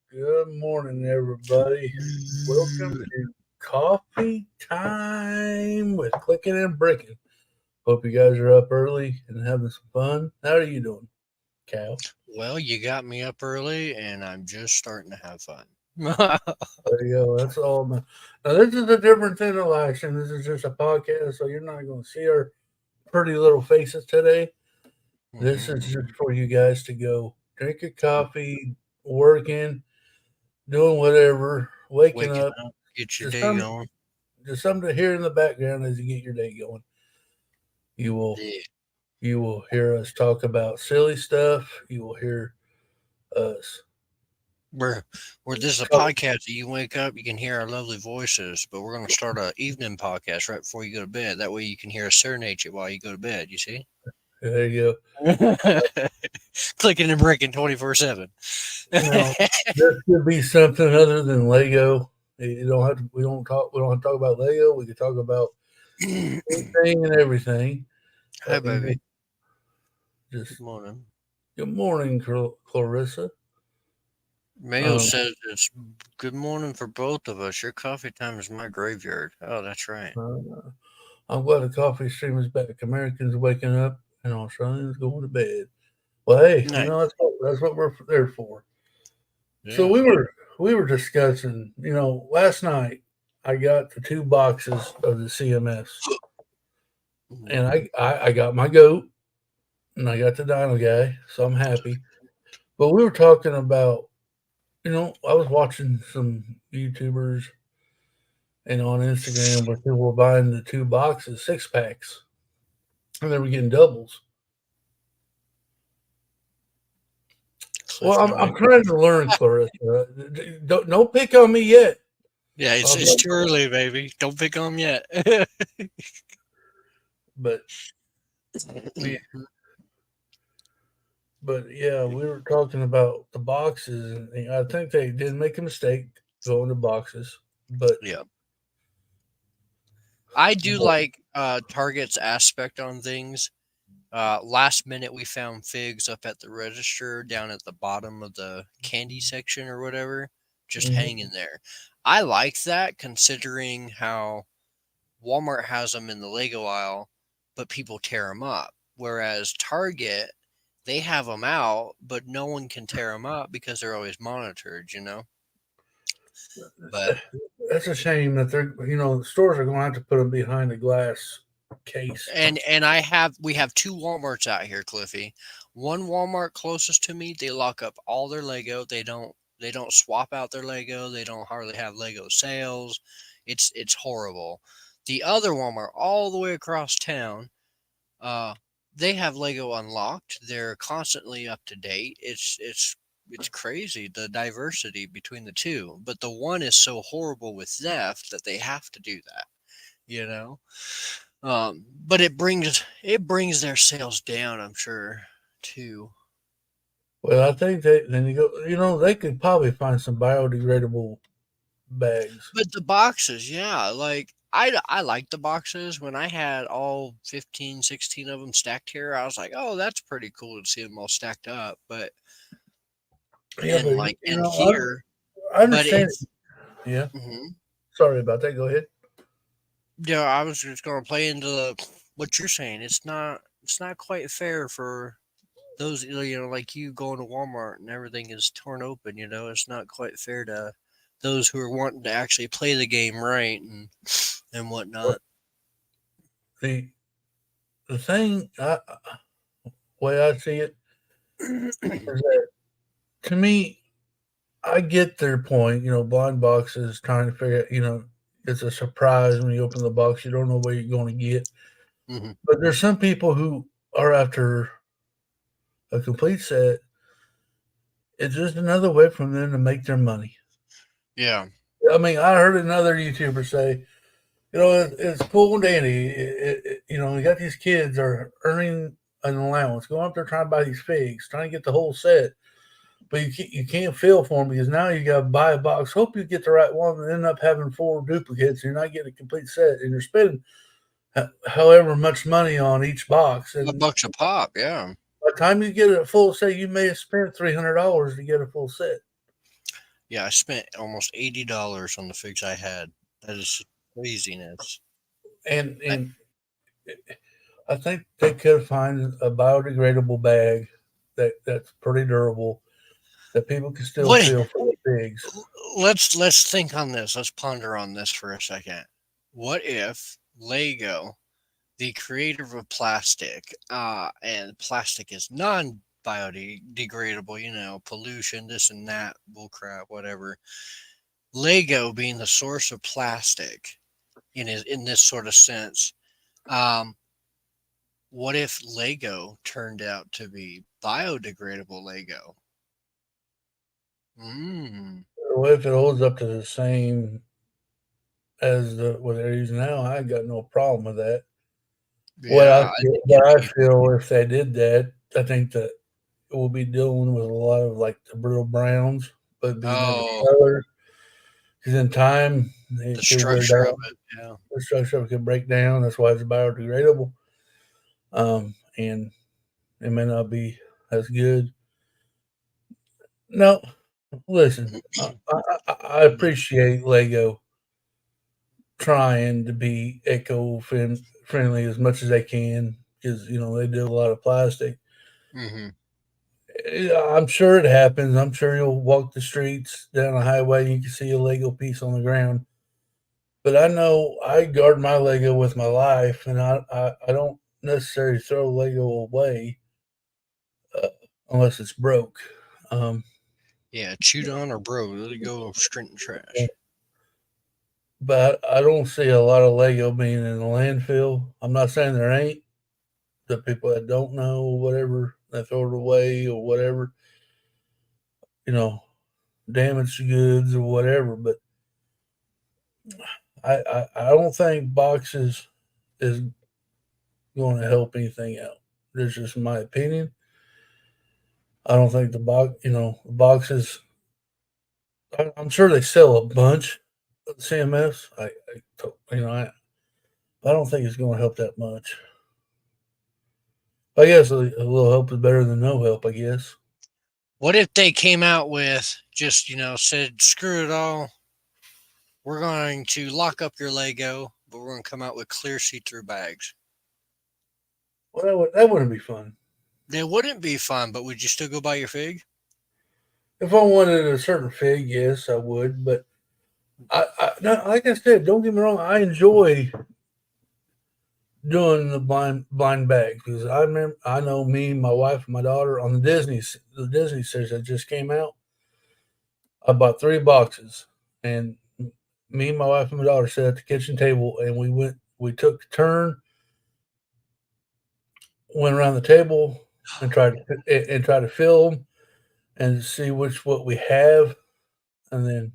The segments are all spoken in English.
Good morning, everybody. Welcome to Coffee Time with Clicking and Bricken. Hope you guys are up early and having some fun. How are you doing, Cal? Well, you got me up early and I'm just starting to have fun. There you go. That's all. Now, this is a different thing than last time. This is just a podcast, so you're not going to see our pretty little faces today. This is hmm just for you guys to go drink your coffee, working, doing whatever, waking Waking up. up, get your Just day some going. just something to hear in the background as you get your day going. You will Yeah. you will hear us talk about silly stuff. You will hear us We're, this is a talk. podcast that you wake up, you can hear our lovely voices, but we're going to start a evening podcast right before you go to bed. That way you can hear us serenade you while you go to bed, you see? There you Clicking and breaking 24/7. go. Now this could be something other than Lego. You don't have to. We don't have to talk about Lego. We could talk about anything and everything. Hi, And baby. Good just morning. good morning, Clarissa. Mayo Um, says it's good morning for both of us. Your coffee time is my graveyard. Oh, that's right. uh, I'm glad the coffee stream is back. Americans waking up and Australians going to bed. Well, hey, Nice. that's what we're there for. So Yeah. we were discussing, last night I got the two boxes of the CMS, and Mhm. I got my goat and I got the Dino guy, so I'm happy. But we were talking about, I was watching some YouTubers and on Instagram where people were buying the two boxes, 6 packs, and they were getting doubles. Well, Cliff, I'm, no I'm egg. trying to learn, Clarissa. Don't pick on me yet. Yeah, it's Uh, it's too early, baby. Don't pick on 'em yet. But we But yeah, we were talking about the boxes, and I think they did make a mistake going to boxes. But Yeah. I do like Target's aspect on things. Last minute we found figs up at the register down at the bottom of the candy section or whatever, just mhm, hanging there. I like that considering how Walmart has them in the Lego aisle, but people tear them up. Whereas Target, they have them out, but no one can tear them up because they're always monitored. But that's a shame that the stores are going to have to put them behind a glass case. and we have two Walmarts out here, Cliffy. One Walmart closest to me, they lock up all their Lego. They don't swap out their Lego. They don't hardly have Lego sales. It's horrible. The other Walmart all the way across town, uh, they have Lego unlocked. They're constantly up to date. It's crazy the diversity between the two. But the one is so horrible with theft that they have to do that. You know. But it brings their sales down. I'm sure too. Well, I think then you go. They could probably find some biodegradable bags. But the boxes, yeah, like I like the boxes. When I had all 15, 16 of them stacked here, I was like, oh, that's pretty cool to see them all stacked up. But Yeah, and but like in here, I but understand. it's Yeah, mhm. sorry about that. Go ahead. Yeah, I was just gonna play into what you're saying. It's not quite fair for those, like you going to Walmart and everything is torn open. It's not quite fair to those who are wanting to actually play the game right and Well, whatnot. the the thing, way I see it, is that to me, I get their point. Blind boxes trying to figure out, it's a surprise when you open the box. You don't know what you're going to get. hmm But there's some people who are after a complete set. It's just another way for them to make their money. Yeah, I mean, I heard another YouTuber say, it's cool and dandy. You got these kids are earning an allowance, going up there trying to buy these figs, trying to get the whole set. But you can't feel for them because now you got to buy a box. Hope you get the right one, and end up having four duplicates. And you're not getting a complete set, and you're spending however much money on each box. a And bucks a pop. Yeah, by the time you get a full set, you may have spent $300 to get a full set. Yeah, I spent almost $80 on the figs I had. That is craziness. And I, and I think they could find a biodegradable bag that's pretty durable that people can still what? feel for the pigs. Let's think on this. Let's ponder on this for a second. What if Lego, the creator of plastic, and plastic is non biodegradable, pollution, this and that, bullcrap, whatever. Lego being the source of plastic in this sort of sense. Um, what if Lego turned out to be biodegradable Lego? Mm, What if it holds up to the same as what they're using now? I ain't got no problem with that. yeah, I think What it'd I be feel if they did that, I think that we'll be dealing with a lot of like the brittle browns, but being able to oh, color. Because in time the it could wear structure of down. it. Yeah. The structure of it could break down. That's why it's biodegradable. And it may not be as good. No, listen, I appreciate Lego trying to be friendly as much as they can because they do a lot of plastic. Hmm. I'm sure it happens. I'm sure you'll walk the streets down a highway and you can see a Lego piece on the ground. But I know I guard my Lego with my life, and I don't necessarily throw Lego away uh, unless it's broke. Um, Yeah, chewed on or bro, let it go straight in the trash. but I don't see a lot of Lego being in the landfill. I'm not saying there ain't the people that don't know or whatever that throw it away or whatever, you know, damaged goods or whatever. But I don't think boxes is going to help anything out. That's just my opinion. I don't think boxes. I'm sure they sell a bunch at CMS. I don't think it's going to help that much. I guess a little help is better than no help. I guess. What if they came out with just, said, screw it all. We're going to lock up your Lego, but we're going to come out with clear see through bags. Well, that wouldn't be fun. They wouldn't be fun, but would you still go buy your fig? If I wanted a certain fig, yes, I would. But no, like I said, don't get me wrong. I enjoy doing the blind bag because I know me, my wife, and my daughter on the Disney series that just came out. I bought 3 boxes, and me, my wife, and my daughter sat at the kitchen table, and we took a turn, went around the table, and tried to film and see what we have, and then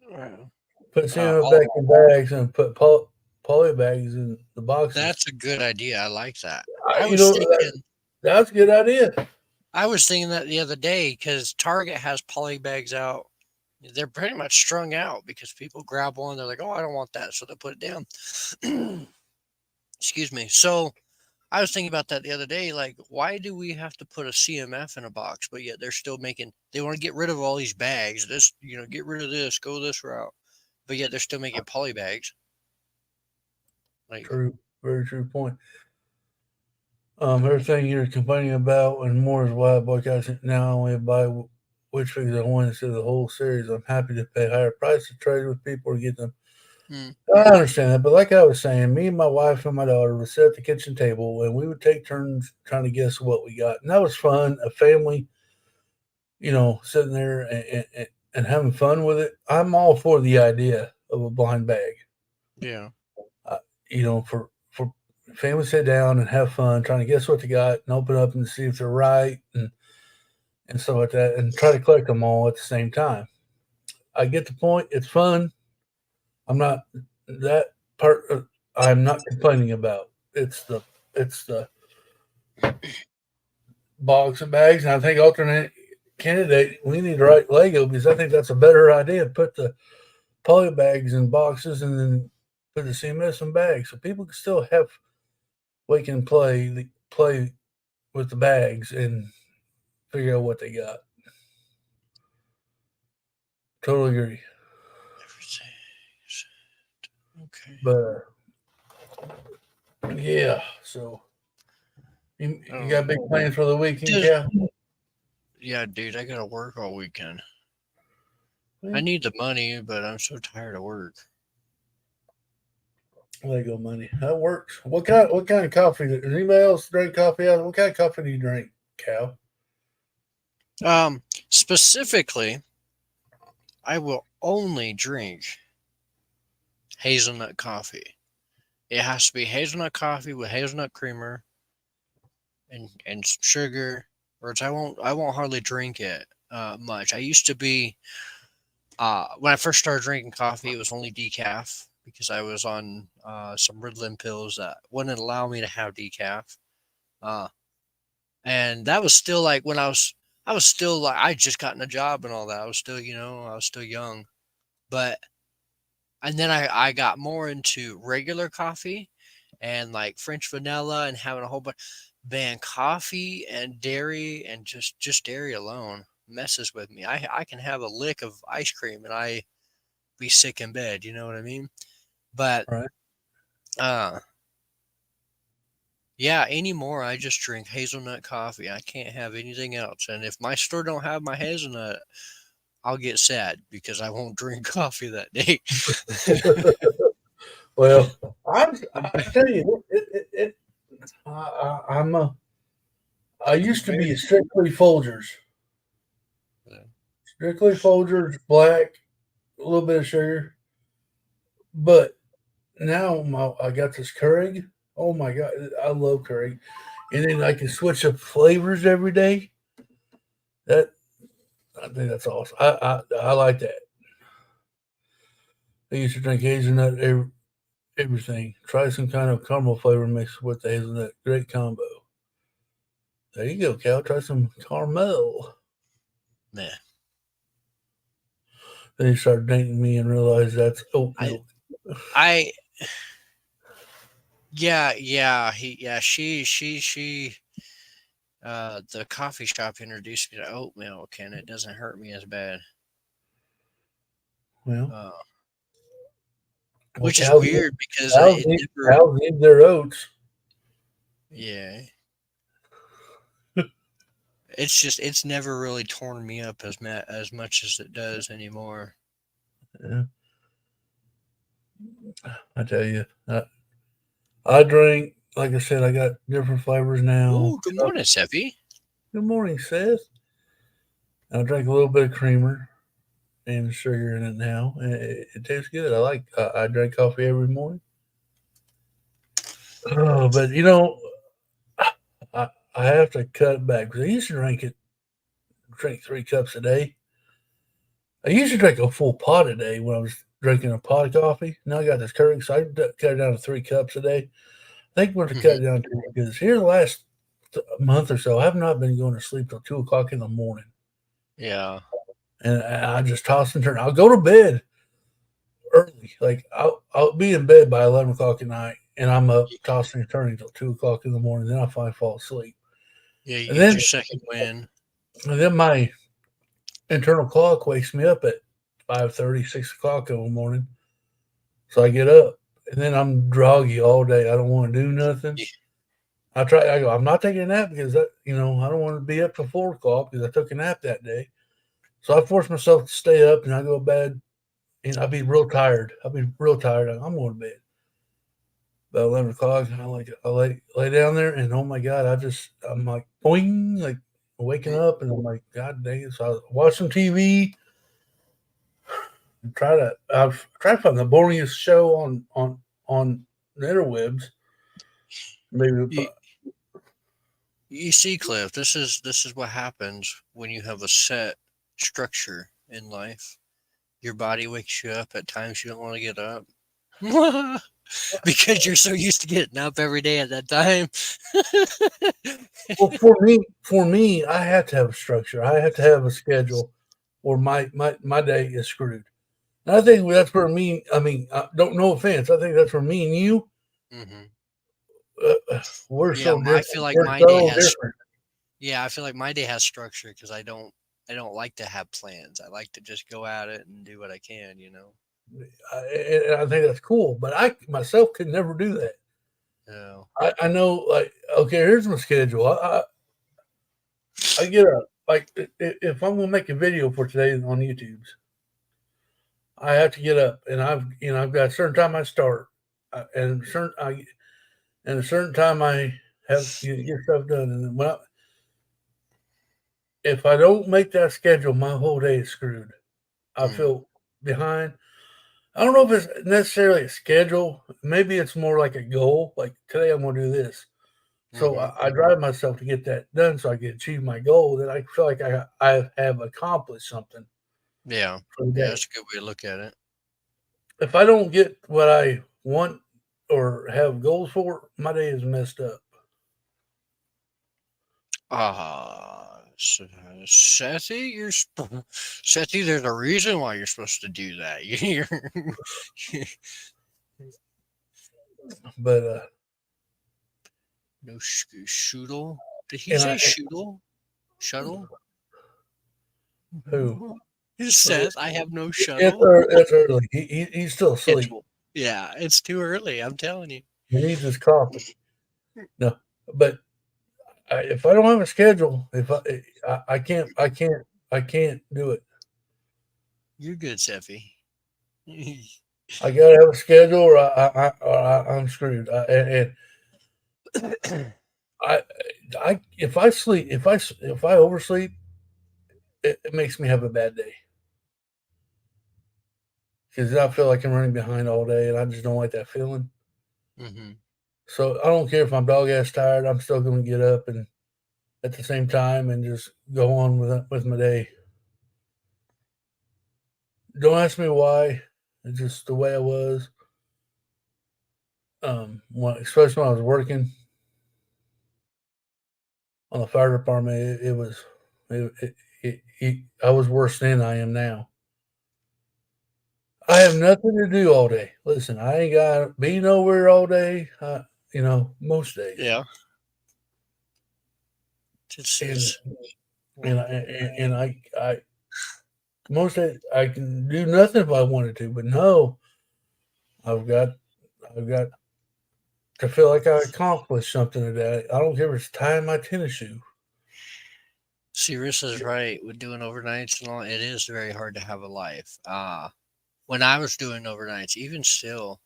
Wow. put some of it All back in bags and put poly bags in the boxes. That's a good idea. I like that. I, I you was know, thinking that's a good idea. I was thinking that the other day because Target has poly bags out. They're pretty much strung out because people grab one, they're like, "Oh, I don't want that," so they put it down. Excuse me. So I was thinking about that the other day. Like, why do we have to put a CMF in a box, but yet they're still making? They want to get rid of all these bags. This, get rid of this, go this route, but yet they're still making poly bags. Like, True, very true point. Everything you're complaining about and more is why I boycott it. Now I only buy which figures I want instead of the whole series. I'm happy to pay higher price to trade with people or get them. hmm, I understand that, but like I was saying, me and my wife and my daughter would sit at the kitchen table and we would take turns trying to guess what we got, and that was fun. A family, sitting there and having fun with it. I'm all for the idea of a blind bag. yeah. Uh, for families sit down and have fun trying to guess what they got and open up and see if they're right and stuff like that, and try to collect them all at the same time. I get the point. It's fun. I'm not that part. I'm not complaining about. It's the box and bags, and I think alternate candidate. We need to write Lego because I think that's a better idea. Put the poly bags in boxes and then put the CMS in bags so people can still have we can play with the bags and figure out what they got. Totally agree. Okay. But yeah, so you got big plans for the weekend, Cal? Yeah, dude, I gotta work all weekend. I Well, need the money, but I'm so tired of work. Lego money. That works. What kind of coffee? Does anybody else drink coffee? What kind of coffee do you drink, Cal? Specifically, I will only drink hazelnut coffee. It has to be hazelnut coffee with hazelnut creamer and some sugar, or else I won't hardly drink it much. I used to be when I first started drinking coffee, it was only decaf because I was on some Ritalin pills that wouldn't allow me to have decaf. Uh, and that was still like when I was still like I just gotten a job and all that. I was still I was still young, but and then I got more into regular coffee and like French vanilla and having a whole bunch. Man, coffee and dairy and just dairy alone messes with me. I can have a lick of ice cream and I be sick in bed. You know what I mean? But Right. uh, yeah, anymore I just drink hazelnut coffee. I can't have anything else. And if my store don't have my hazelnut, I'll get sad because I won't drink coffee that day. Well, I tell you, I'm a. I used to be strictly Folgers, black, a little bit of sugar, but now I got this Keurig. Oh my god, I love Keurig, and then I can switch up flavors every day. That I think that's awesome. I like that. I used to drink hazelnut everything. Try some kind of caramel flavor mixed with the hazelnut. Great combo. There you go, Cal. Try some caramel. Man, Then you start dating me and realize that's oat I milk. I yeah, the coffee shop introduced me to oat milk and it doesn't hurt me as bad. Well, Uh, well, which is weird because cows it need, never, cows need their oats. yeah, it's never really torn me up as much as it does anymore. Yeah, I tell you, I drink. Like I said, I got different flavors now. Ooh, good morning, Seffy. Good morning, Seth. I drink a little bit of creamer and sugar in it now. It tastes good. I drink coffee every morning. Oh, but I, I have to cut back because I used to drink 3 cups a day. I used to drink a full pot a day when I was drinking a pot of coffee. Now I got this Keurig, so I cut it down to 3 cups a day. I think I'm going to cut Hmm. it down to because here the last month or so, I have not been going to sleep till 2 o'clock in the morning, Yeah. and I just toss and turn. I'll go to bed early, like I'll be in bed by 11 o'clock at night, and I'm up tossing and turning till 2 o'clock in the morning. Then I finally fall asleep, Yeah, you and get then your second win. my internal clock wakes me up at 5:30, 6 o'clock in the morning. So I get up, and then I'm groggy all day. I don't want to do nothing. Yeah, I go, I'm not taking a nap because I don't want to be up till 4 o'clock because I took a nap that day. So I force myself to stay up, and I go to bed, and I'll be real tired. I'll be real tired. I'm going to bed about 11 o'clock. I lay down there, and oh my god, I'm like boing, like waking mm, up, and I'm like, God dang it! So I watch some TV and I've tried to find the boringest show on the interwebs. Maybe you, you see, Cliff, this is what happens when you have a set structure in life. Your body wakes you up at times you don't want to get up. Because you're so used to getting up every day at that time. Well, for me, I have to have a structure. I have to have a schedule, or my day is screwed. And I think that's where me. I mean, don't no offense. I think that's where me and you. Hmm. We're Yeah, so I different. feel like We're my day so has. different. Yeah, I feel like my day has structure because I don't I don't like to have plans. I like to just go at it and do what I can. And I think that's cool. But I myself could never do that. So, I know, like, okay, here's my schedule. I get up, like, if I'm gonna make a video for today on YouTube's, I have to get up, and I've got a certain time I start, and a certain time I have get stuff done. And if I don't make that schedule, my whole day is screwed. I mm, feel behind. I don't know if it's necessarily a schedule. Maybe it's more like a goal. Like today, I'm going to do this. So hmm I drive myself to get that done, so I can achieve my goal. Then I feel like I have accomplished something yeah, for the yeah, day. that's a good way to look at it. If I don't get what I want or have goals for, my day is messed up. Sethy, Sethy. There's a reason why you're supposed to do that. You're But no shuttle. Did he and say I shuttle? Shuttle? who It says I have no shuttle. it's early. He's still asleep. Schedule. Yeah, it's too early. I'm telling you. He needs his coffee. No, but if I don't have a schedule, if I can't do it. You're good, Seffy. I gotta have a schedule, or I'm screwed. I, if I sleep, if I oversleep, it makes me have a bad day because I feel like I'm running behind all day, and I just don't like that feeling. hmm So I don't care if my dog ass tired. I'm still going to get up and at the same time and just go on with my day. Don't ask me why. It's just the way I was. Especially when I was working on the fire department, it was I was worse than I am now. I have nothing to do all day. Listen, I ain't got to be nowhere all day. Most days, Yeah. This and is. I most days I can do nothing if I wanted to, but no, I've got I've got to feel like I accomplished something today. I don't care if it's tying my tennis shoe. Sirius is right. With doing overnights and all, it is very hard to have a life. When I was doing overnights, even still,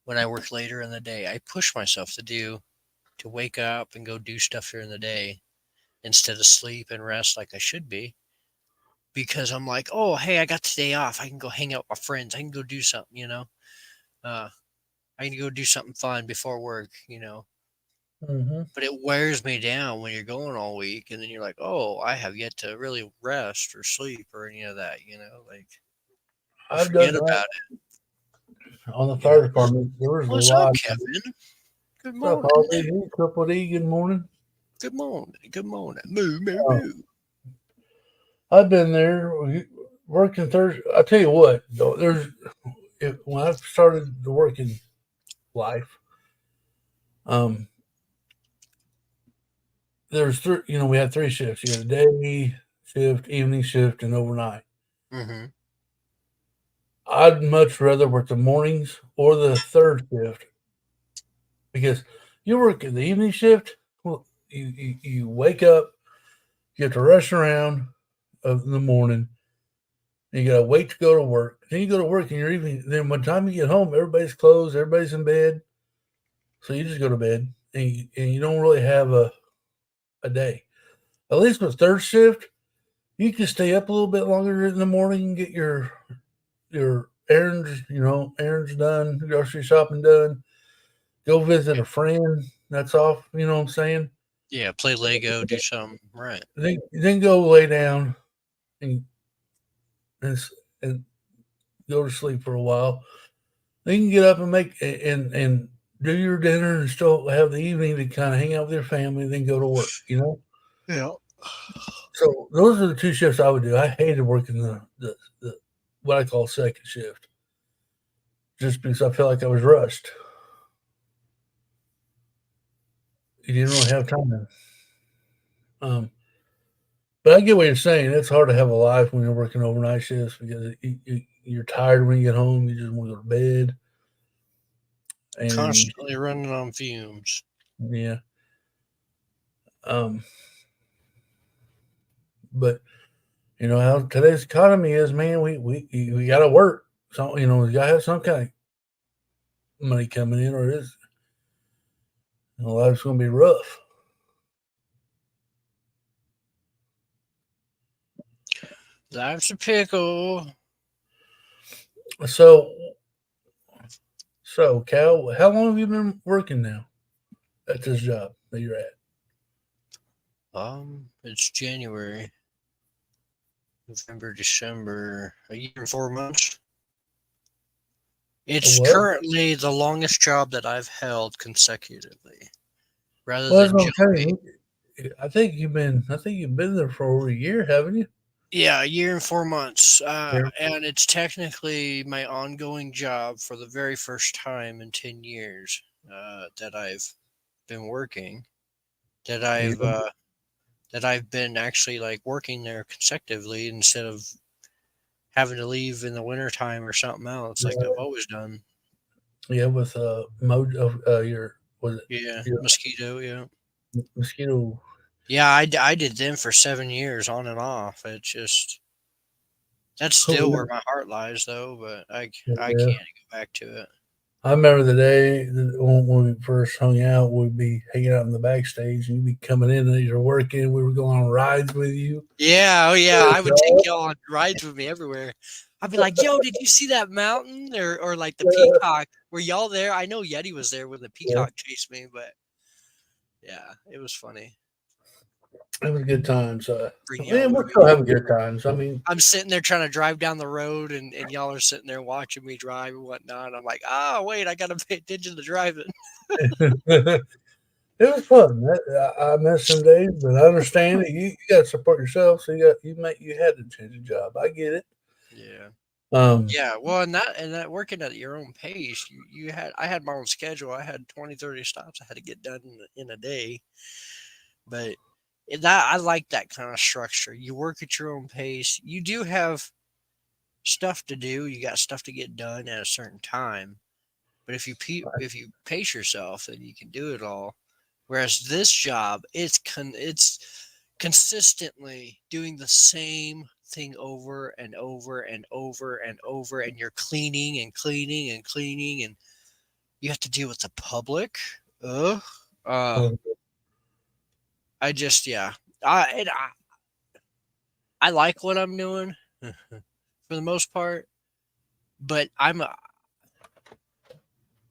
when I work later in the day, I push myself to wake up and go do stuff during the day instead of sleep and rest like I should be. Because I'm like, oh, hey, I got today off. I can go hang out with my friends. I can go do something. Uh, I can go do something fun before work. Hmm. But it wears me down when you're going all week, and then you're like, oh, I have yet to really rest or sleep or any of that. Like you I've done forget that about on the it. fire department. There was a What's up, lot. Kevin? Good What's up, morning. Harvey? Hey, Triple D. Good morning. Good morning. Good morning. Moo, moo, Uh, moo. I've been there working Thursday. I tell you what, though, when I started the working life, um, there's three. We had three shifts. You had a day shift, evening shift, and overnight. Mm-hmm. I'd much rather work the mornings or the third shift because you work in the evening shift. Well, you wake up, you have to rush around in the morning. You gotta wait to go to work. Then you go to work and you're even. Then by the time you get home, everybody's closed, everybody's in bed. So you just go to bed and you don't really have a day. At least with third shift, you can stay up a little bit longer in the morning and get your errands done, grocery shopping done, go visit a friend that's off, you know what I'm saying? Yeah, play Lego, do something. Right. Then go lay down and and, and go to sleep for a while. Then you can get up and and do your dinner and still have the evening to kind of hang out with your family, then go to work. Yeah. So those are the two shifts I would do. I hated working the what I call second shift, just because I felt like I was rushed. You didn't really have time. Um, But I get what you're saying. It's hard to have a life when you're working overnight shifts because you're tired when you get home. You just want to go to bed. And Constantly running on fumes. yeah, um, but you know how today's economy is, man. We got to work. So we got to have some kind of money coming in, or it's life's going to be rough. Life's a pickle. So, Cal, how long have you been working now at this job that you're at? It's January, November, December, a year and 4 months. It's Well, currently the longest job that I've held consecutively, rather well, I was than going to tell jumping. you. I think you've been there for over a year, haven't you? Yeah, a year and 4 months. Yeah. And it's technically my ongoing job for the very first time in 10 years that I've been working. That Yeah. I've been actually like working there consecutively instead of having to leave in the wintertime or something else like I've always done. Yeah, with your was it Yeah, your mosquito. Yeah, mosquito? yeah. I did them for 7 years on and off. It's just that's still Oh, where my heart lies, though. But I yeah. can't go back to it. I remember the day when we first hung out. We'd be hanging out in the backstage, and you'd be coming in and you're working. We were going on rides with you. Yeah, oh yeah. I would take y'all on rides with me everywhere. I'd be like, "Yo, did you see that mountain?" Or like the peacock. Were y'all there? I know Yeti was there when the Yeah, peacock chased me, but yeah, it was funny. it was good times. Bring y'all Man, with we're me. still having good times. I mean, I'm sitting there trying to drive down the road, and y'all are sitting there watching me drive and whatnot. I'm like, oh wait, I gotta pay attention to driving. it was fun. I miss some days, but I understand that you got to support yourself. So you had to change your job. I get it. Yeah. Um, Yeah, well, and that working at your own pace, you had I had my own schedule. I had 20, 30 stops I had to get done in a day. But that I like that kind of structure. You work at your own pace. You do have stuff to do. You got stuff to get done at a certain time. But if you pace yourself, then you can do it all. Whereas this job, it's consistently doing the same thing over and over and over and over, and you're cleaning and cleaning and cleaning, and you have to deal with the public. Ugh. Uh, I just yeah. I like what I'm doing for the most part, but I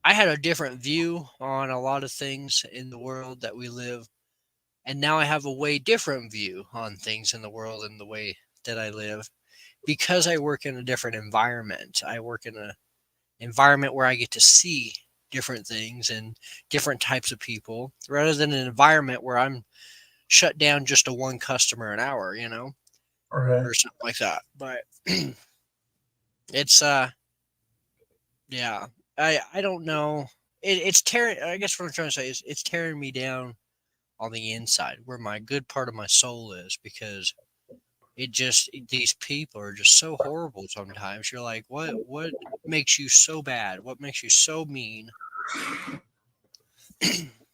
had a different view on a lot of things in the world that we live, and now I have a way different view on things in the world and the way that I live because I work in a different environment. I work in an environment where I get to see different things and different types of people rather than an environment where I'm shut down just to one customer an hour, okay. or something like that. But it's yeah, I don't know. It's tearing. I guess what I'm trying to say is it's tearing me down on the inside, where my good part of my soul is, because these people are just so horrible sometimes. You're like, what makes you so bad? What makes you so mean?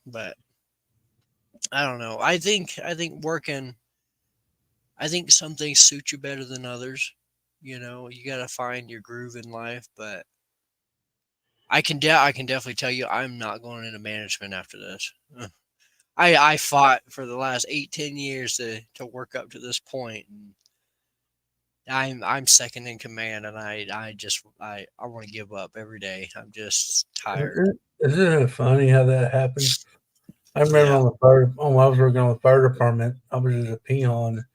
But I don't know. I think some things suit you better than others. You got to find your groove in life, but I can definitely tell you I'm not going into management after this. I fought for the last 8, 10 years to work up to this point, and I'm second in command, and I want to give up every day. I'm just tired. Isn't it funny how that happens? I remember Yeah. when I was working on the fire department, I was just a peon.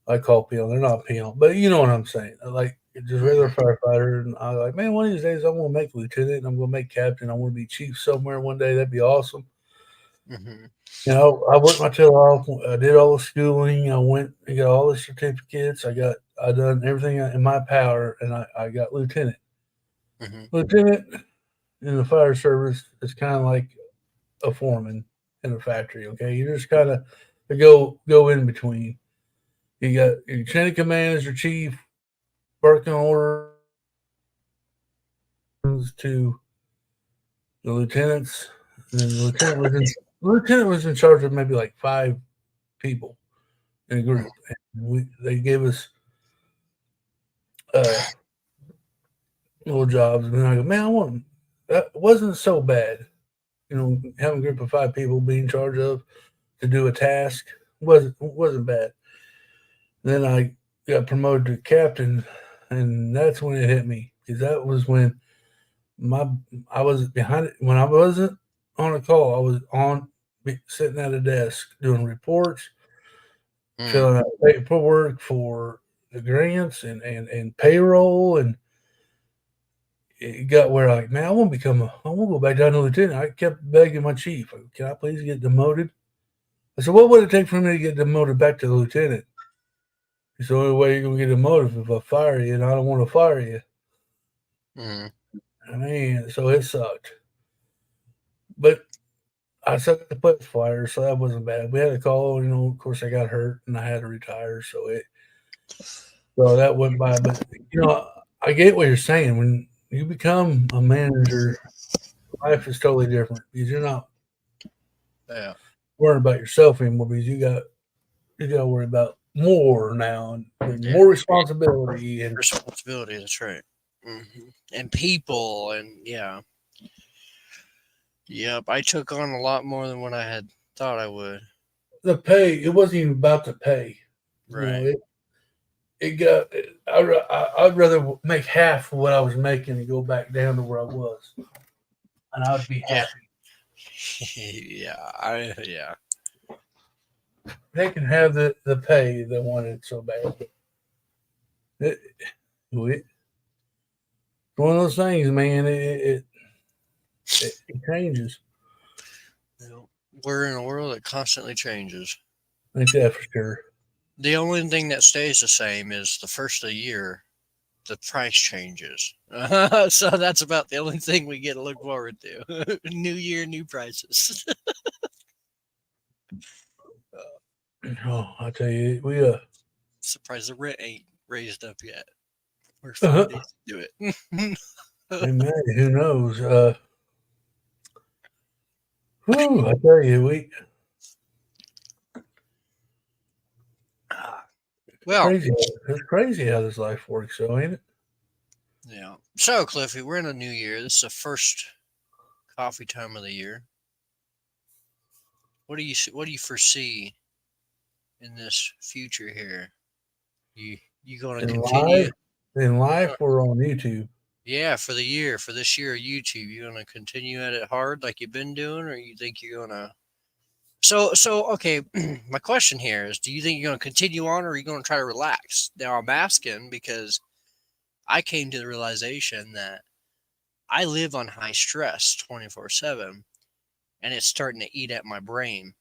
I call peon. They're not peon, but you know what I'm saying. Like just regular Hmm. firefighter, and I was like, man, one of these days I'm gonna make lieutenant, and I'm gonna make captain. I want to be chief somewhere one day. That'd be awesome. Hmm. I worked my tail off. I did all the schooling. I went and got all the certificates. I done everything in my power, and I got lieutenant. Hmm. Lieutenant in the fire service is kind of like a foreman in a factory. Okay, you just kind of go in between. You got your chain of command as your chief, barking orders to the lieutenants. And then the lieutenant was in charge of maybe like 5 people in a group. And they gave us uh, little jobs, and I go, man, that wasn't so bad. Having a group of 5 people being in charge of to do a task wasn't bad. Then I got promoted to captain, and that's when it hit me, because that was when I was behind it. When I wasn't on a call, I was sitting at a desk doing reports, filling out paperwork for the grants and payroll, and it got where like, man, I want to go back down to lieutenant. I kept begging my chief, can I please get demoted? I said, what would it take for me to get demoted back to the lieutenant? It's the only way you're gonna get demoted if I fire you, and I don't want to fire you. I mean, so it sucked. But I sucked at the place fire, so that wasn't bad. We had a call, of course I got hurt and I had to retire, so that went by. But I get what you're saying. When you become a manager, life is totally different, because you're not worrying about yourself anymore, because you got to worry about more now, and more responsibility and responsibility. That's right. And people, and yep. I took on a lot more than what I had thought I would. The pay, it wasn't even about the pay, right? I'd rather make half of what I was making and go back down to where I was, and I'd be happy. Yeah. They can have the pay they wanted so bad. It's one of those things, man. It changes. We're in a world that constantly changes. I think that for sure. The only thing that stays the same is the first of the year, the price changes. So that's about the only thing we get to look forward to. New year, new prices. Oh, I tell you, we surprised the rent ain't raised up yet. We're 5 days to do it. Hey man, who knows? I tell you, it's crazy how this life works, so ain't it? Yeah. So, Cliffy, we're in a new year. This is the first coffee time of the year. What do you foresee in this future here? You going to continue in life or on YouTube? Yeah, for this year, YouTube. You going to continue at it hard like you've been doing, or you think you're going to? So okay. My question here is: do you think you're going to continue on, or are you going to try to relax? Now, I'm asking because I came to the realization that I live on high stress 24/7, and it's starting to eat at my brain.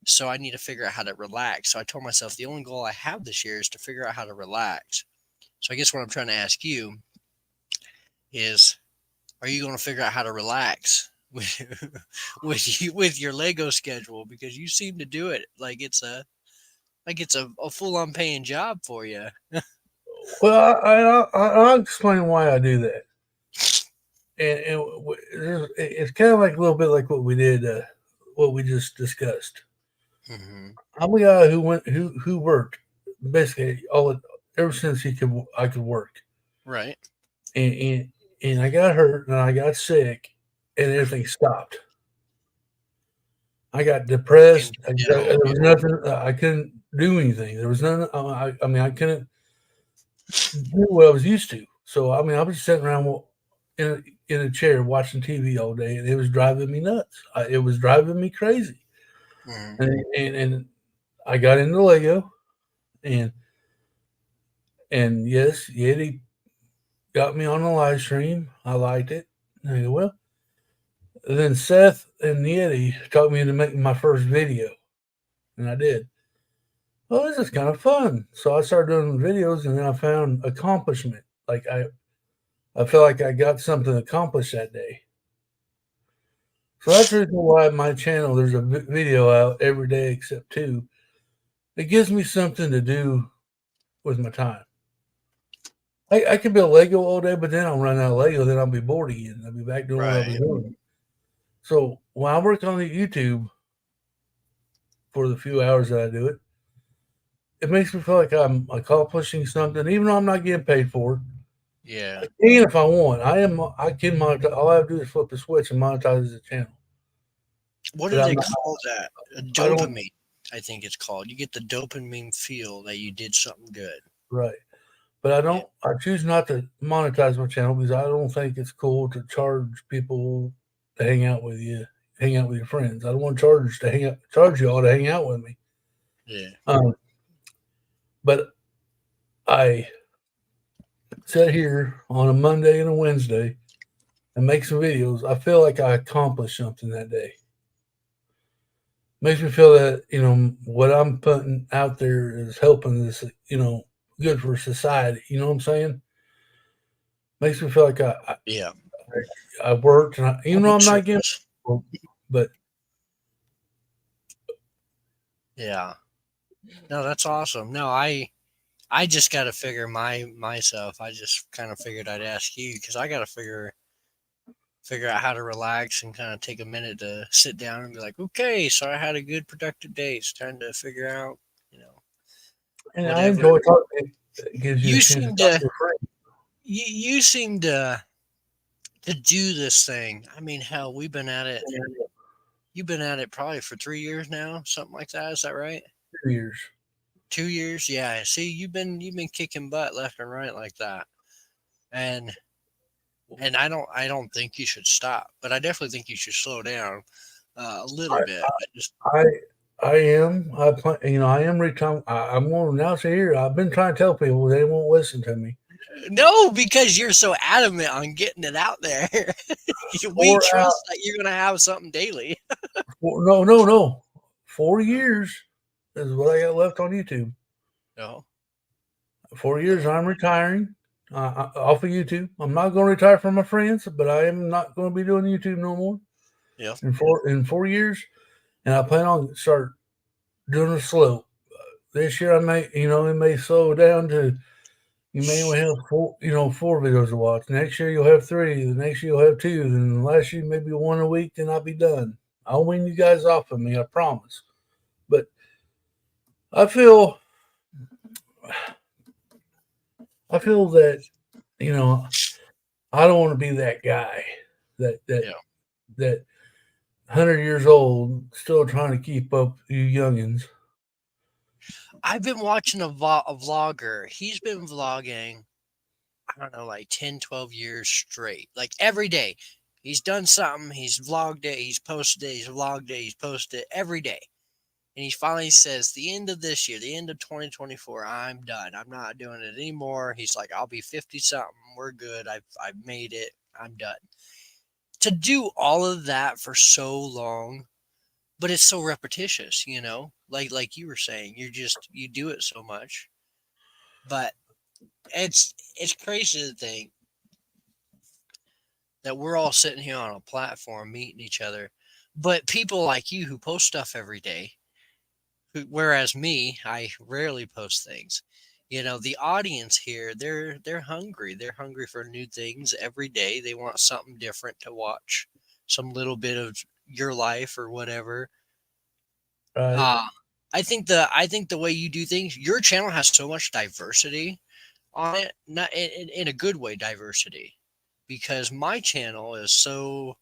So I need to figure out how to relax. So I told myself the only goal I have this year is to figure out how to relax. So I guess what I'm trying to ask you is, are you going to figure out how to relax with your Lego schedule? Because you seem to do it like it's a full-on paying job for you. Well, I'll explain why I do that. And it's kind of like a little bit like what we did, what we just discussed. Mm-hmm. I'm a guy who worked basically ever since I could work. Right. And I got hurt and I got sick and everything stopped. I got depressed. There was nothing. I couldn't do anything. There was nothing. I couldn't do what I was used to. So I was just sitting around in a chair watching TV all day, and it was driving me nuts. It was driving me crazy. Mm-hmm. And I got into Lego, and yes, Yeti got me on the live stream. I liked it. And I go, well. Then Seth and Yeti taught me to make my first video, and I did. Well, this is kind of fun. So I started doing videos, and then I found accomplishment. Like I felt like I got something accomplished that day. So that's the reason why my channel, there's a video out every day except 2. it gives me something to do with my time. I can build Lego all day, but then I'll run out of Lego. Then I'll be bored again. I'll be back doing what I was Right. doing. So when I work on the YouTube for the few hours that I do it, it makes me feel like I'm accomplishing something, even though I'm not getting paid for it. Yeah. And if I want, I can monetize. All I have to do is flip the switch and monetize the channel. What But do I'm they not. call that? A I don't. dopamine, I think it's called. You get the dopamine feel that you did something good. Right. But I Yeah. don't. I choose not to monetize my channel because I don't think it's cool to charge people to hang out with you, hang out with your friends. I don't want to charge you all to hang out with me. Yeah. Um, but I sit here on a Monday and a Wednesday and make some videos. I feel like I accomplished something that day. Makes me feel that what I'm putting out there is helping this. Good for society. You know what I'm saying? Makes me feel like Yeah. I worked, and even though Public I'm not getting, service. but Yeah. No, that's awesome. No, I just got to figure myself. I just kind of figured I'd ask you because I got to figure out how to relax and kind of take a minute to sit down and be like, okay, so I had a good productive day. It's time to figure out, you know, and I whatever. enjoy talking. It gives you a You chance to seem talk to to a friend. you seem to do this thing. I mean, hell, we've been at it. You've been at it probably for 3 years now, something like that. Is that right? 2 years. 2 years, yeah. See, you've been kicking butt left and right like that, and I don't think you should stop, but I definitely think you should slow down a little I, bit. But just I, I am. I plan. I am retiring. I'm going to announce it here. I've been trying to tell people they won't listen to me. no, because you're so adamant on getting it out there. We 4 hours. trust that you're gonna have something daily. No, no, no. 4 years is what I got left on YouTube. No, 4 years. no, I'm retiring off of YouTube. I'm not going to retire from my friends, but I am not going to be doing YouTube no more yeah. in 4 years. And I plan on start doing it slow. This year I may, it may slow down to you may only have four videos to watch. Next year you'll have three. The next year you'll have two. Then last year maybe one a week. Then I'll be done. I'll win you guys off of me. I promise. But I feel, I feel that you know I don't want to be that guy that that Yeah. that 100 years old still trying to keep up with you youngins. I've been watching a vlogger. He's been vlogging, I don't know, like 10, 12 years straight. Like every day. He's done something, he's vlogged it, he's posted it, he's vlogged it, he's posted it every day. And he finally says, the end of this year, the end of 2024, I'm done. I'm not doing it anymore. He's like, I'll be 50 something. We're good. I've made it. I'm done. To do all of that for so long, but it's so repetitious, like you were saying, you do it so much. But it's crazy to think that we're all sitting here on a platform meeting each other, but people like you who post stuff every day, whereas me, I rarely post things. The audience here, they're hungry. They're hungry for new things every day. They want something different to watch, some little bit of your life or whatever. Right? Uh, I think the way you do things, your channel has so much diversity on it, not in a good way, diversity, because my channel is so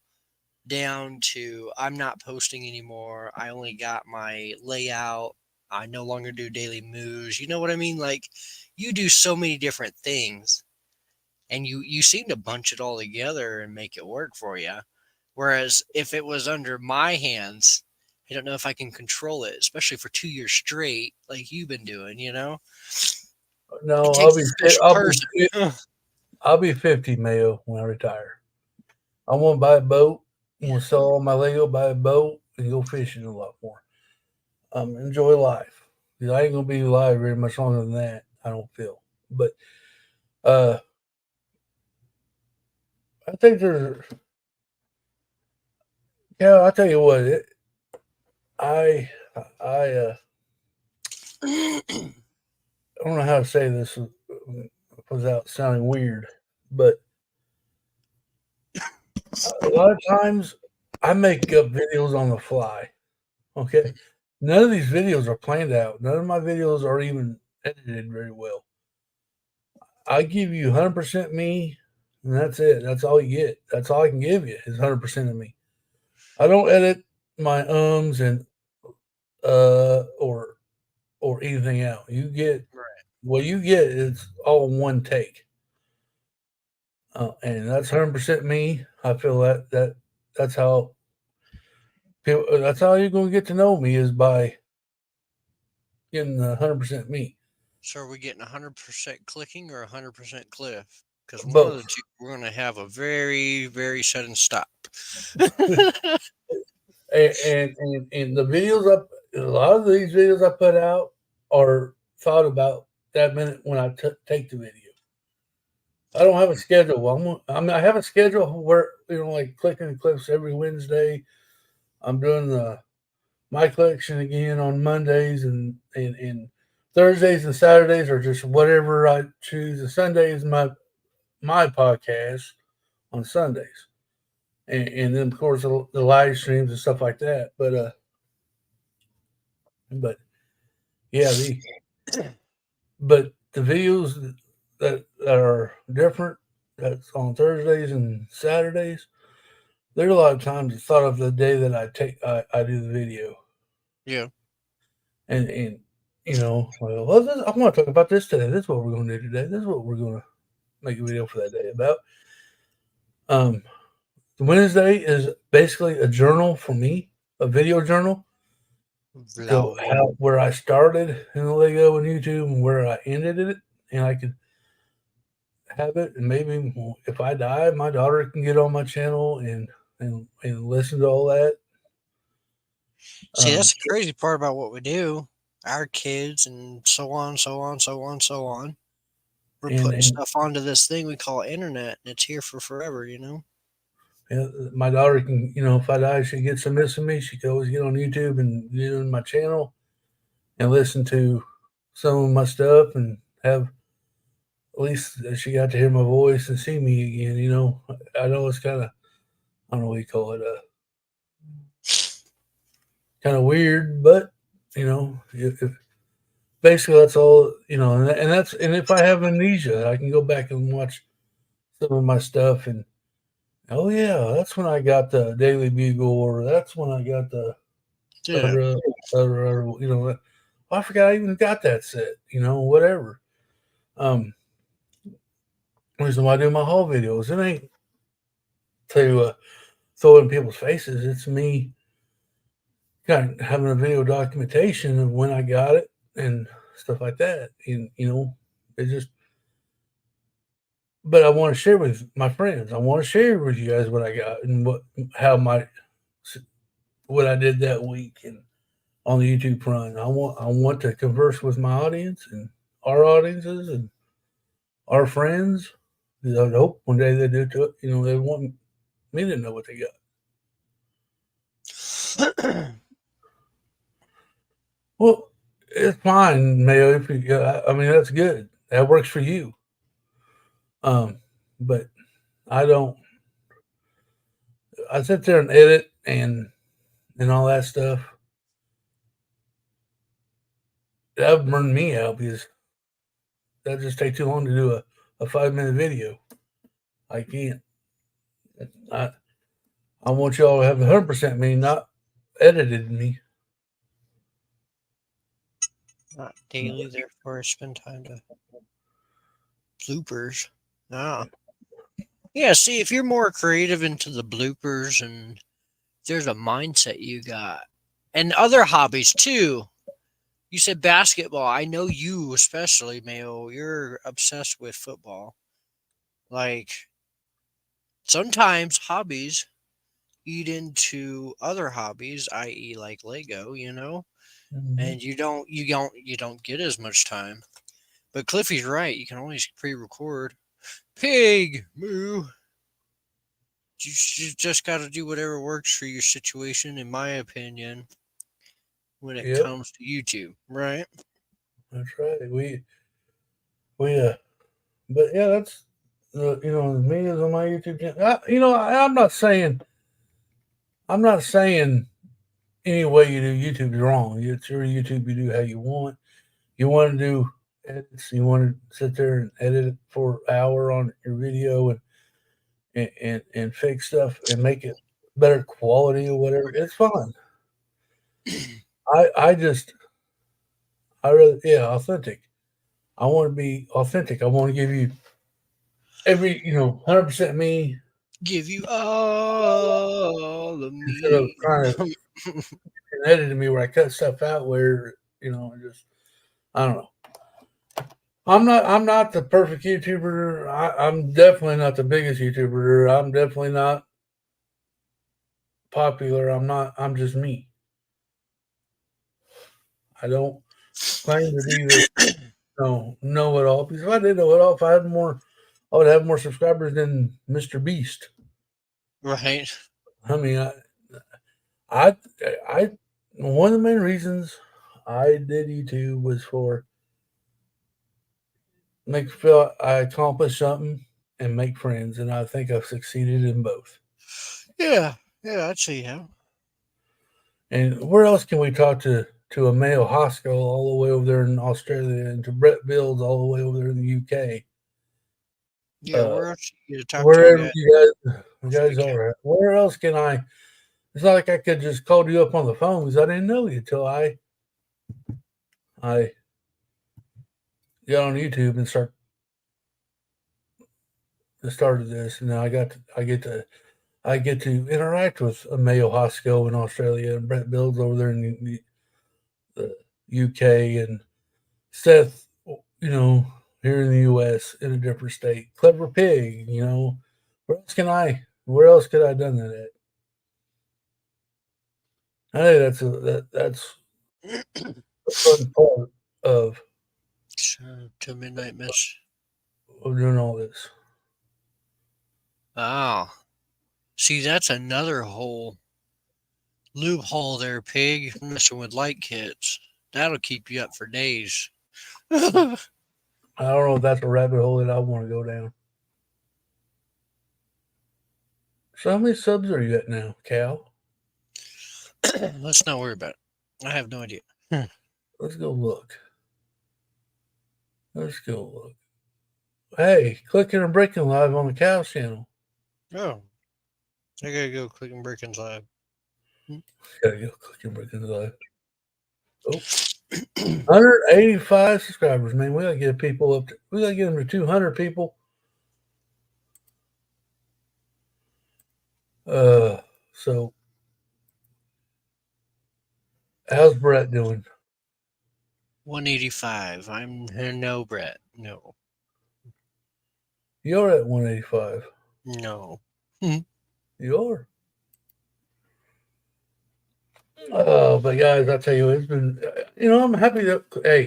down to I'm not posting anymore. I only got my layout. I no longer do daily moves. You know what I mean? Like you do so many different things and you seem to bunch it all together and make it work for you. Whereas if it was under my hands, I don't know if I can control it, especially for 2 years straight, like you've been doing. It No, takes a special person. I'll be 50, Mayo, when I retire. I want to buy a boat. I Yeah. want to sell all my Lego, buy a boat, and go fishing a lot more. Enjoy life. 'Cause I ain't gonna be alive very much longer than that. I don't feel. But uh, I think there's. Yeah, I'll tell you what. I I don't know how to say this without sounding weird, but a lot of times I make up videos on the fly. Okay. None of these videos are planned out. None of my videos are even edited very well. I give you 100% me, and that's it. That's all you get. That's all I can give you is 100% of me. I don't edit my and or anything out. You get Right. what you get is all one take, and that's 100% me. I feel that's how that's how you're going to get to know me is by getting the 100% me. So are we getting 100% clicking or 100% cliff? Because one of the Both. two, we're going to have a very, very sudden stop. And the videos up a lot of these videos I put out are thought about that minute when I take the video. I don't have a schedule. I have a schedule where like clicking clips every Wednesday. I'm doing the my collection again on Mondays and Thursdays and Saturdays are just whatever I choose. The Sunday is my podcast on Sundays, and then of course the live streams and stuff like that. But yeah, the videos that are different that's on Thursdays and Saturdays. There's a lot of times it's thought of the day that I do the video Yeah. and well I want to talk about this today. This is what we're going to do today. This is what we're going to make a video for that day about. Um, Wednesday is basically a journal for me, a video journal. So Vlog. how where I started in the Lego and YouTube and where I ended it, and I could have it, and maybe if I die, my daughter can get on my channel and listen to all that. See, Um, that's the crazy part about what we do. Our kids and so on, so on, so on, so on. We're putting and stuff onto this thing we call internet, and it's here for forever, you know? my daughter can, if I die, she gets some miss of me. She can always get on YouTube and get on my channel and listen to some of my stuff and have at least she got to hear my voice and see me again. I know it's kind of I don't know what you call it, kind of weird, but if basically that's all and if I have amnesia, I can go back and watch some of my stuff and oh yeah, that's when I got the Daily Bugle, or that's when I got the Yeah. other, I forgot I even got that set, whatever. Um, reason why I do my haul videos, it ain't to throw it in people's faces. It's me kind of having a video documentation of when I got it and stuff like that. And it just, but I want to share with my friends. I want to share with you guys what I got and how what I did that week and on the YouTube front. I want to converse with my audience and our audiences and our friends. I hope one day they do to it. They want me to know what they got. Well, it's fine, Mayo. If you, I mean, that's good. That works for you. But I don't. I sit there and edit and all that stuff. That would burn me out because that just take too long to do a 5 minute video. I can't. I I want y'all to have 100% me, not edited me. Not daily, therefore I spend time to bloopers. Ah. Yeah, see, if you're more creative into the bloopers and there's a mindset you got, and other hobbies too. You said basketball. I know you, especially, Mayo, you're obsessed with football. Like, sometimes hobbies eat into other hobbies, i.e., like Lego, Mhm. and you don't get as much time. But Cliffy's right. You can always pre-record. Pig moo. You just got to do whatever works for your situation, in my opinion, when it Yep. comes to YouTube, right? That's right. We but yeah, that's me as on my YouTube channel. I'm not saying any way you do YouTube is wrong. It's your YouTube. You do how you want. You want to do edits. You want to sit there and edit it for an hour on your video and fix stuff and make it better quality or whatever. It's fine. I just I really authentic. I want to be authentic. I want to give you every 100% me Give you all of instead of me. trying to edit me where I cut stuff out where just I don't know. I'm not the perfect YouTuber. I'm definitely not the biggest YouTuber. I'm definitely not popular. I'm just me. I don't claim to be this know it all because if I did know it all, if I had more, I would have more subscribers than Mr. Beast. Right. I mean, I, I, one of the main reasons I did YouTube was for make feel I accomplished something and make friends, and I think I've succeeded in both. Yeah. Yeah, I'd say yeah. And where else can we talk to a Mayo Hoskell all the way over there in Australia and to Brett Bills all the way over there in the UK? Yeah, where else you talk to Wherever guys you guys UK? are, where else can I? It's not like I could just call you up on the phone because I didn't know you until I got on YouTube and started this, and now I get to interact with a Mayo Hoskell in Australia and Brett Bills over there in the UK and Seth, here in the US in a different state. Clever Pig, where else could I have done that at? I think that's the fun part of To Midnight Miss. doing all this. Oh. See, that's another whole loophole there, pig. Messing with light kits. That'll keep you up for days. I don't know if that's a rabbit hole that I want to go down. So how many subs are you at now, Cal? Let's not worry about it. I have no idea. Let's go look. Let's go look. Hey, Clicking and Bricken live on the Cal channel. Oh. I gotta go click and Bricken's live. Gotta go Clicking and Bricken live. Oh. 185 subscribers, man. We gotta get people up to, we gotta get them to 200 people. So how's Brett doing? 185. I'm no Brett. No. You're at 185. No. You are. But guys, I tell you, it's been, I'm happy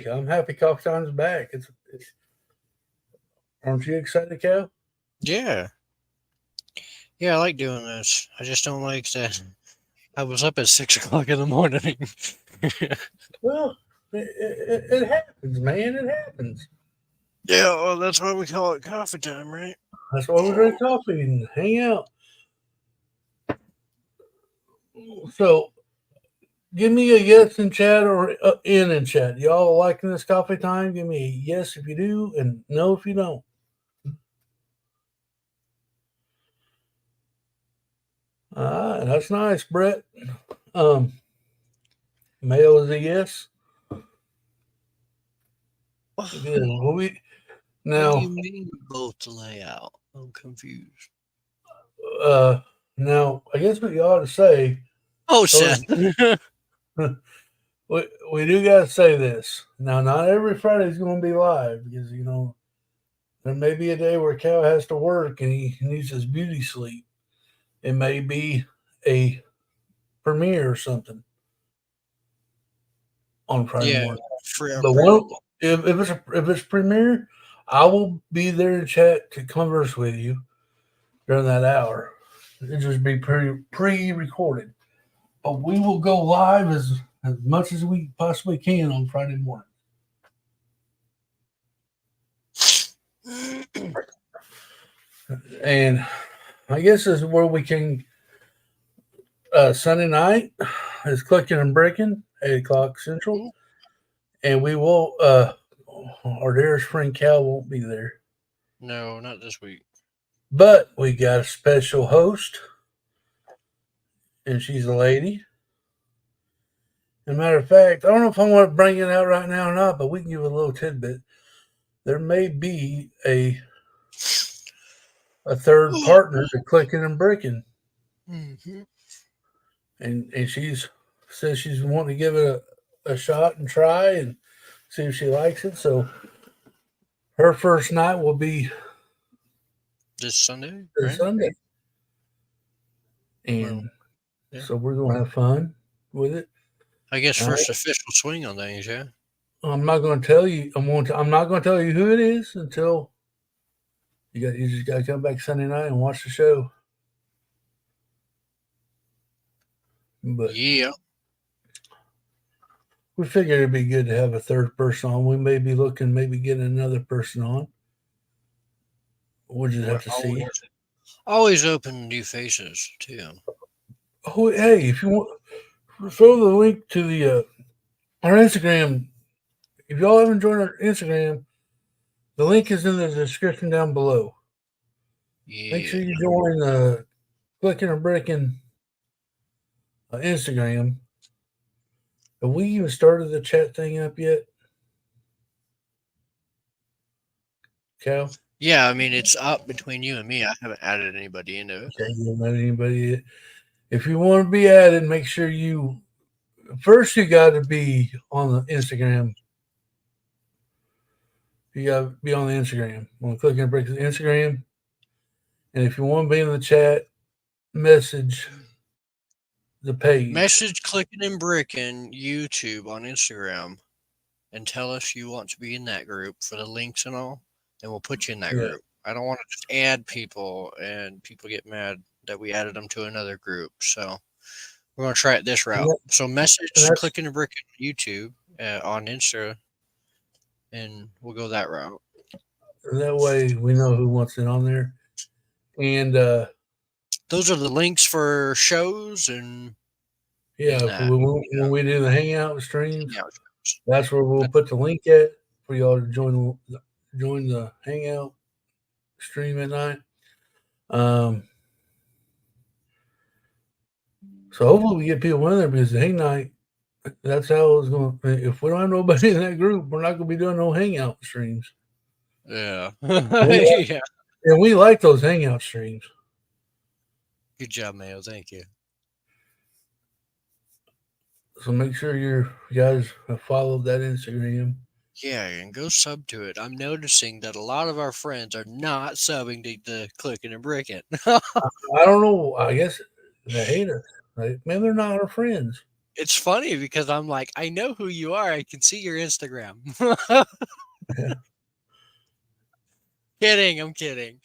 I'm happy Coffee Time's back. Aren't you excited, Cal? Yeah. Yeah, I like doing this. I just don't like that. I was up at 6 o'clock in the morning. Well, it happens, man. It happens. Yeah, well, that's why we call it coffee time, right? That's why we drink coffee and hang out. So, give me a yes in chat or in chat. Y'all liking this coffee time? Give me a yes if you do and no if you don't. That's nice, Brett. Mail is a yes. Good. Well, What do you mean both the layout? I'm confused. now I guess what you ought to say. Oh, Seth. we do gotta say this. Now, not every Friday is going to be live because there may be a day where Cal has to work and he needs his beauty sleep. It may be a premiere or something on Friday Yeah, morning. for But if it's premiere, I will be there in chat to converse with you during that hour. It'll just be pre-recorded, but we will go live as much as we possibly can on Friday morning. And I guess this is where we can. Sunday night is Clicking and Breaking, 8 o'clock Central, Ooh, and we will. Our dearest friend Cal won't be there, no, not this week. but we got a special host, and she's a lady. As a matter of fact, I don't know if I want to bring it out right now or not, but we can give a little tidbit. There may be a third partner to Clicking and Breaking, Mm-hmm. and she's says she's wanting to give it a shot and try and see if she likes it. So her first night will be This Sunday, this right? Sunday, Well, and yeah. so we're gonna have fun with it. I guess And first official swing on things, yeah. I'm not going to tell you. I'm not going to tell you who it is until you just got to come back Sunday night and watch the show. But Yeah. we figured it'd be good to have a third person on. We may be looking, maybe getting another person on. We'll just We're have to see. always open to new faces too. Oh, hey, if you want, throw the link to the our Instagram. If y'all haven't joined our Instagram, the link is in the description down below. Make Yeah. sure you join the Clicking or Breaking Instagram. Have we even started the chat thing up yet, Cal? Yeah, I mean it's up between you and me. I haven't added anybody into it. Okay, you haven't met anybody yet. If you want to be added, make sure you first you got to be on the Instagram. You got to be on the Instagram. On Clicking and Breaking Instagram, and if you want to be in the chat, message the page. Message Clicking and Bricken YouTube on Instagram and tell us you want to be in that group for the links and all, and we'll put you in that Yeah, group. I don't want to just add people and people get mad that we added them to another group. So we're gonna try it this and, route. So and message that's Clicking and Bricken YouTube on Insta, and we'll go that route. that way we know who wants it on there. And Those are the links for shows and yeah, if that. when we do the hangout streams, Yeah, shows. that's where we'll That's, put the link at for y'all to join the hangout stream at night. Um, so hopefully we get people in there because the hang night. That's how it's going. If we don't have nobody in that group, we're not going to be doing no hangout streams. yeah. And we, Yeah. and we like those hangout streams. Good job, Mayo. Thank you. So make sure you guys have followed that Instagram. Yeah, and go sub to it. I'm noticing that a lot of our friends are not subbing to the Clicking and Bricken. I don't know. I guess they hate us. Man, they're not our friends. It's funny because I'm like, I know who you are. I can see your Instagram. Yeah. Kidding. I'm kidding.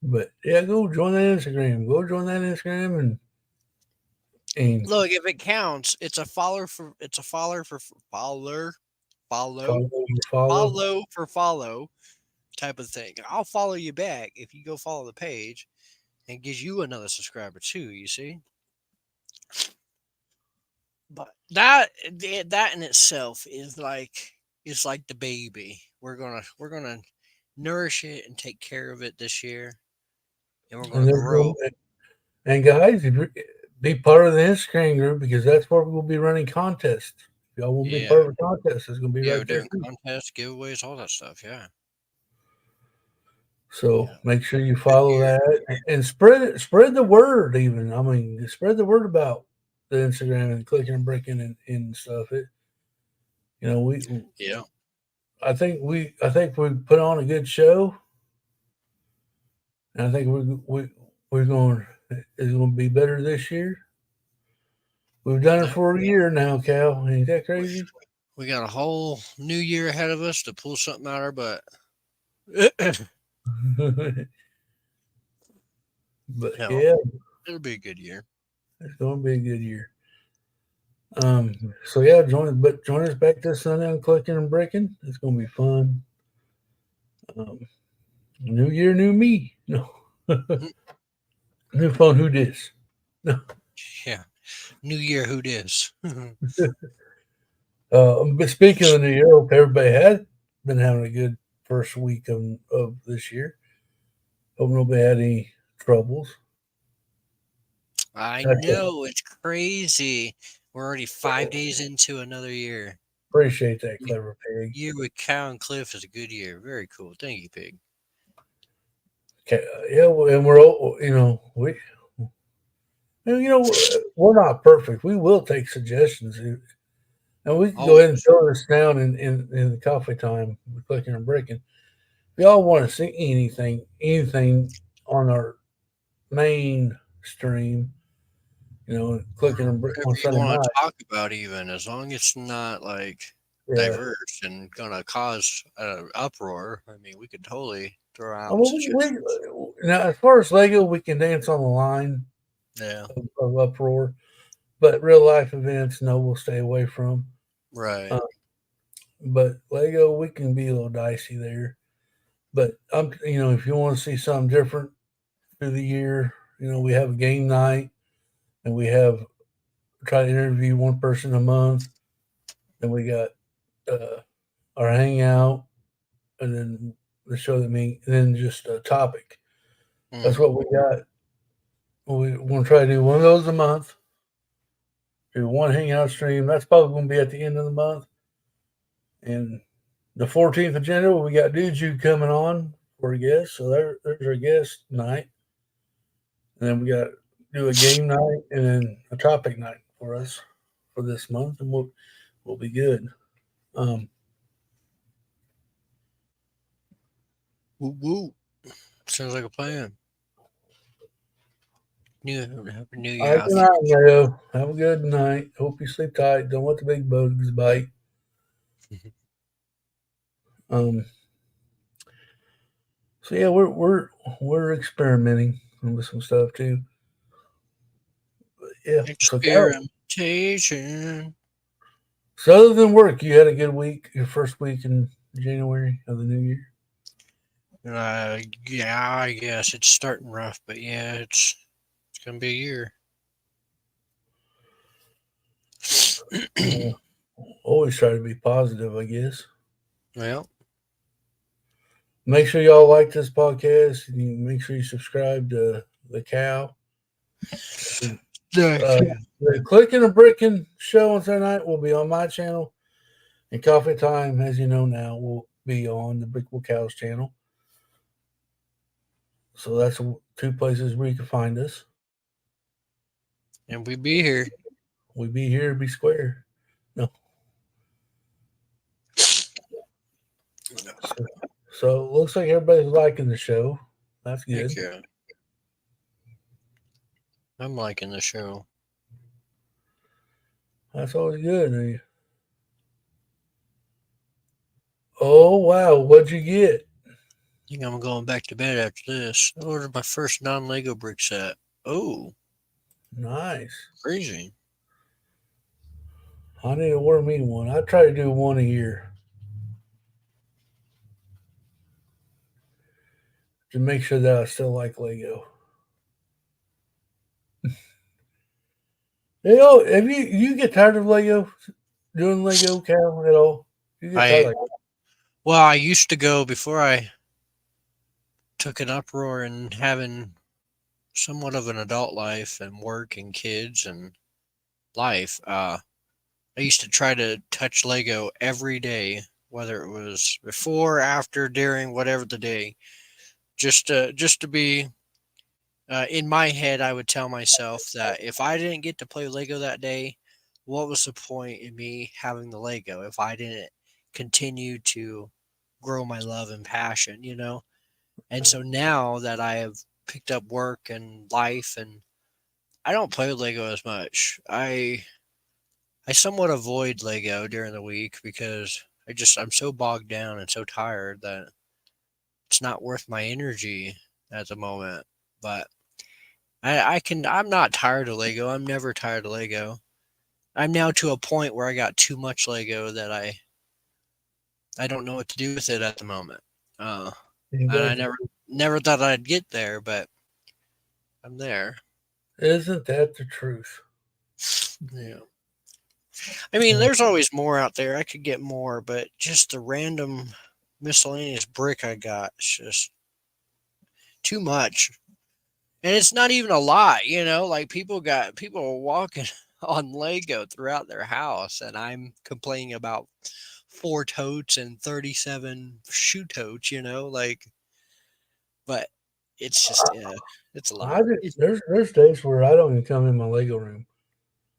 But yeah, go join that Instagram. Go join that Instagram and Look, if it counts, it's a follower for follow follow. follow for follow type of thing. I'll follow you back if you go follow the page and gives you another subscriber too, you see? But that in itself is like the baby. We're gonna nourish it and take care of it this year, and we're And gonna then grow. and guys, if you be part of the Instagram group because that's where we'll be running contests. If y'all want to be Yeah, part of a contest, it's going to be yeah, we're right there doing too. contests, giveaways, all that stuff. Yeah, So yeah. make sure you Good follow year. that and spread the word. Even I mean, spread the word about the Instagram and Clicking and Breaking and stuff. It you know we Yeah, I think we put on a good show, and I think we're going it's going to be better this year. We've done it yeah. for a year now, Cal. Ain't that We, crazy? we got a whole new year ahead of us to pull something out our butt. But No, yeah, it'll be a good year. it's going to be a good year. So yeah, join us back this Sunday on Clicking and Breaking. It's going to be fun. Um, New year, new me. No. New phone, who dis? No. Yeah. New Year, who dis? But speaking of the new year, I hope everybody had been having a good first week of this year. Hope nobody had any troubles. I I know, it's crazy. We're already 5 days into another year. appreciate that, Ye- clever pig. Year with Cow and Cliff is a good year. Very cool. Thank you, Pig. Okay, yeah, and we're we're not perfect. We will take suggestions, and we can go ahead and Always. throw this down in the coffee time with Clicking and Bricken. If y'all want to see anything on our main stream, Clicking and Bricken Whatever on you Sunday want to night, talk about, even as long as it's not like yeah. diverse and gonna cause an uproar. I mean, we could totally throw I out mean, suggestions. now as far as Lego, we can dance on the line Yeah, of uproar, but real life events, no, we'll stay away from. right. Uh, but Lego, we can be a little dicey there. But if you want to see something different through the year, we have a game night, and we have try to interview one person a month. Then we got uh, our hangout, and then the show that me, and then just a topic. That's Hmm. what we got. We want to try to do one of those a month. Do one hangout stream. That's probably going to be at the end of the month. And the 14th of January, we got Dude coming on for a guest. So there's our guest night. And then we got do a game night and then a topic night for us for this month, and we'll be good. Um, Woo woo. Sounds like a plan. Happy New all Year right, out good there. night, Leo. Have a good night. Hope you sleep tight. Don't let the big bugs bite. Um, so yeah, we're experimenting with some stuff too. Yeah. So Cal, Experimentation. so other than work, you had a good week. Your first week in January of the new year. Yeah, I guess it's starting rough, but yeah, it's gonna be a year. Uh, always try to be positive, I guess. Well, Make sure y'all like this podcast. And you make sure you subscribe to the Cow. thank Uh, you. the Clicking and Bricking show on Saturday night will be on my channel, and Coffee Time, as you know now, will be on the Brickable Cows channel. So that's two places where you can find us. And we be here. We be here, be square. No, so, so it looks like everybody's liking the show. That's Thank good. you. I'm liking the show. That's always good. Oh wow, what'd you get? I think I'm going back to bed after this. I ordered my first non-Lego brick set. Oh, Nice. crazy. I need to order me one. I try to do one a year to make sure that I still like Lego. Have you get tired of Lego doing Lego Cal at all? You get tired I like well, I used to go before I took an uproar and having somewhat of an adult life and work and kids and life. I used to try to touch Lego every day, whether it was before, after, during, whatever the day, just to be. In my head, I would tell myself that if I didn't get to play Lego that day, what was the point in me having the Lego if I didn't continue to grow my love and passion, you know? And so now that I have picked up work and life and I don't play with Lego as much. I somewhat avoid Lego during the week because I'm so bogged down and so tired that it's not worth my energy at the moment. But I'm not tired of Lego. I'm never tired of Lego. I'm now to a point where I got too much Lego that I don't know what to do with it at the moment. Uh, And I Exactly. never thought I'd get there, but I'm there. Isn't that the truth? Yeah. I mean, Uh, there's always more out there. I could get more, but just the random miscellaneous brick I got is just too much. And it's not even a lot, like people are walking on Lego throughout their house, and I'm complaining about 4 totes and 37 shoe totes, but it's just, yeah, it's a lot. there's days where I don't even come in my Lego room.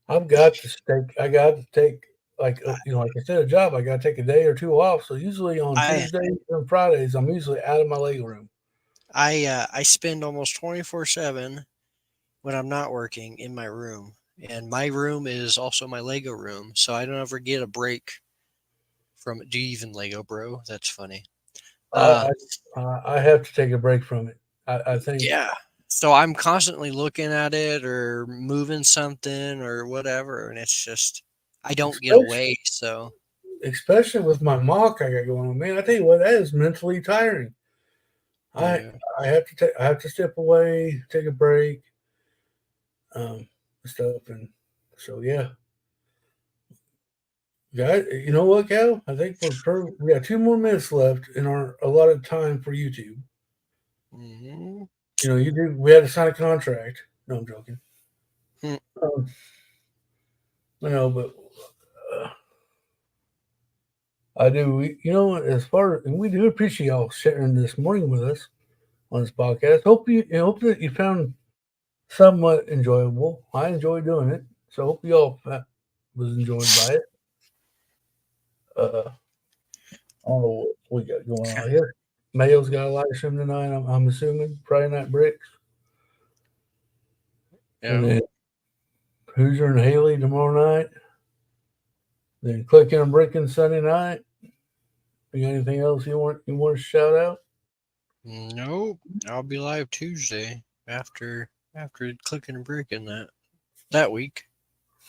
I've got to take. I got to take like I said, a job. I got to take a day or two off. So usually on I Tuesdays and Fridays, I'm usually out of my Lego room. I spend almost 24/7 when I'm not working in my room. And my room is also my Lego room, so I don't ever get a break from it. Do you even Lego, bro? That's funny. I Uh, I have to take a break from it. I think yeah. So I'm constantly looking at it or moving something or whatever, and it's just I don't get especially away. So especially with my mock I got going on, man. I tell you what, that is mentally tiring. I yeah, I have to step away, take a break, stuff, and so yeah. Guys, you know what, Cal? I think we got 2 more minutes left in our allotted time for YouTube. hmm You know, you do. We had to sign a contract. No, I'm joking. hmm, Um, I know, but uh, I do. You know, as far and we do appreciate y'all sharing this morning with us on this podcast. Hope that you found somewhat enjoyable. I enjoyed doing it, so hope y'all was enjoyed by it. I don't know what we got going on here. Mayo's got a live stream tonight. I'm assuming Friday Night Bricks, and yeah. then Hoosier and Haley tomorrow night. Then Clicken and Bricken Sunday night. You got anything else you want to shout out? Nope. I'll be live Tuesday after clicking and breaking that week.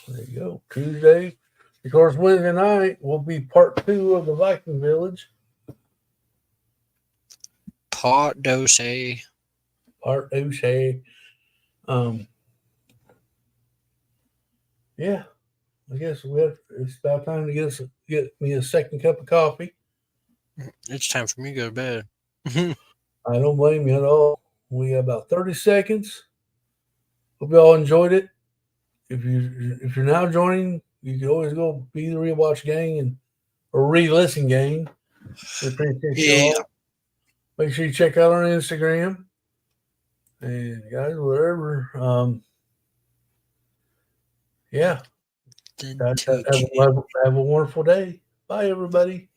There you go. Tuesday. Of course, Wednesday night will be part 2 of the Viking Village. Pot dose. Part 2. Say, um, yeah. I guess it's about time to get me a second cup of coffee. It's time for me to go to bed. I don't blame you at all. We got about 30 seconds. Hope you all enjoyed it. If you're now joining, you can always go be the rewatch gang and or re-listen gang. We appreciate you Yeah. all. Make sure you check out our Instagram. And guys, whatever. Yeah. The Guys, two chin. have a wonderful day. Bye, everybody.